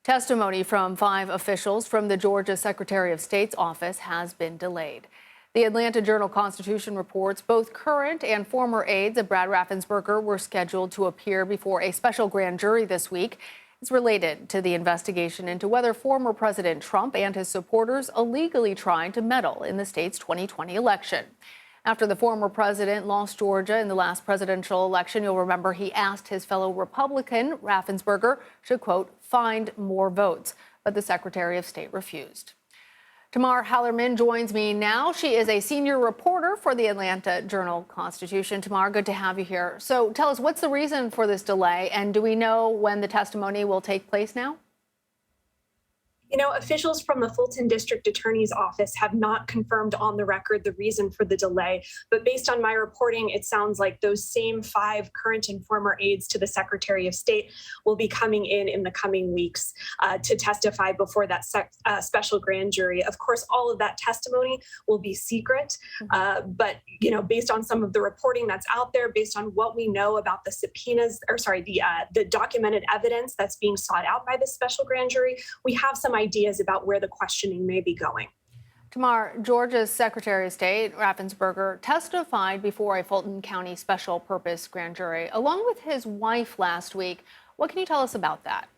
Testimony from 5 officials from the Georgia Secretary of State's office has been delayed. The Atlanta Journal-Constitution reports both current and former aides of Brad Raffensperger were scheduled to appear before a special grand jury this week. It's related to the investigation into whether former President Trump and his supporters illegally tried to meddle in the state's 2020 election. After the former president lost Georgia in the last presidential election, you'll remember he asked his fellow Republican, Raffensperger, to, quote, find more votes. But the Secretary of State refused. Tamar Hallerman joins me now. She is a senior reporter for the Atlanta Journal-Constitution. Tamar, good to have you here. So tell us, what's the reason for this delay, and do we know when the testimony will take place now? You know, officials from the Fulton District Attorney's Office have not confirmed on the record the reason for the delay. But based on my reporting, it sounds like those same 5 current and former aides to the Secretary of State will be coming in the coming weeks to testify before that special grand jury. Of course, all of that testimony will be secret. But, you know, based on some of the reporting that's out there, based on what we know about the subpoenas, the documented evidence that's being sought out by this special grand jury, we have some ideas about where the questioning may be going. Tamar, Georgia's Secretary of State, Raffensperger, testified before a Fulton County special purpose grand jury, along with his wife last week. What can you tell us about that?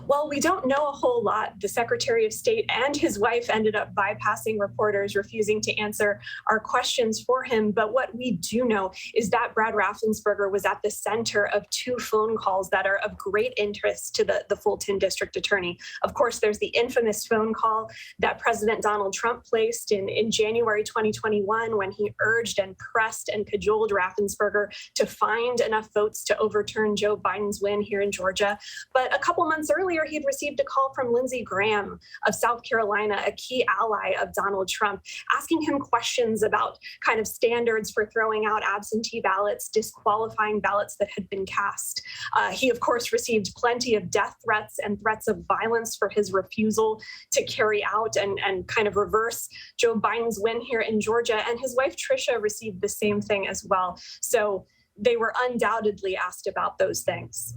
Well, we don't know a whole lot. The Secretary of State and his wife ended up bypassing reporters, refusing to answer our questions for him. But what we do know is that Brad Raffensperger was at the center of 2 phone calls that are of great interest to the Fulton District Attorney. Of course, there's the infamous phone call that President Donald Trump placed in January 2021 when he urged and pressed and cajoled Raffensperger to find enough votes to overturn Joe Biden's win here in Georgia. But a couple months earlier, he'd received a call from Lindsey Graham of South Carolina, a key ally of Donald Trump, asking him questions about kind of standards for throwing out absentee ballots, disqualifying ballots that had been cast. He, of course, received plenty of death threats and threats of violence for his refusal to carry out and kind of reverse Joe Biden's win here in Georgia. And his wife, Tricia, received the same thing as well. So they were undoubtedly asked about those things.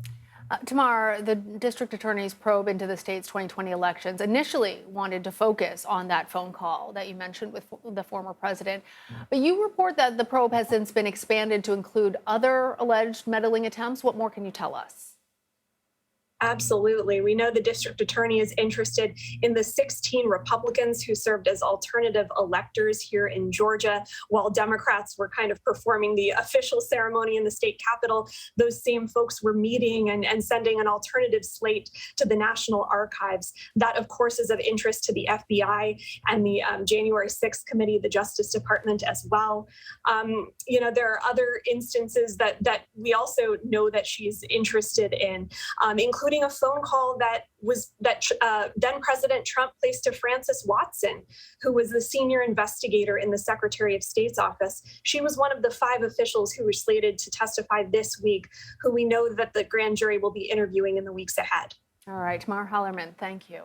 Tamar, the district attorney's probe into the state's 2020 elections initially wanted to focus on that phone call that you mentioned with the former president. But you report that the probe has since been expanded to include other alleged meddling attempts. What more can you tell us? Absolutely. We know the district attorney is interested in the 16 Republicans who served as alternative electors here in Georgia. While Democrats were kind of performing the official ceremony in the state capitol, those same folks were meeting and sending an alternative slate to the National Archives. That, of course, is of interest to the FBI and the January 6th committee, the Justice Department as well. You know, there are other instances that we also know that she's interested in, including a phone call that then President Trump placed to Frances Watson, who was the senior investigator in the Secretary of State's office. She was one of the 5 officials who were slated to testify this week, who we know that the grand jury will be interviewing in the weeks ahead. All right, Tamar Hallerman, thank you.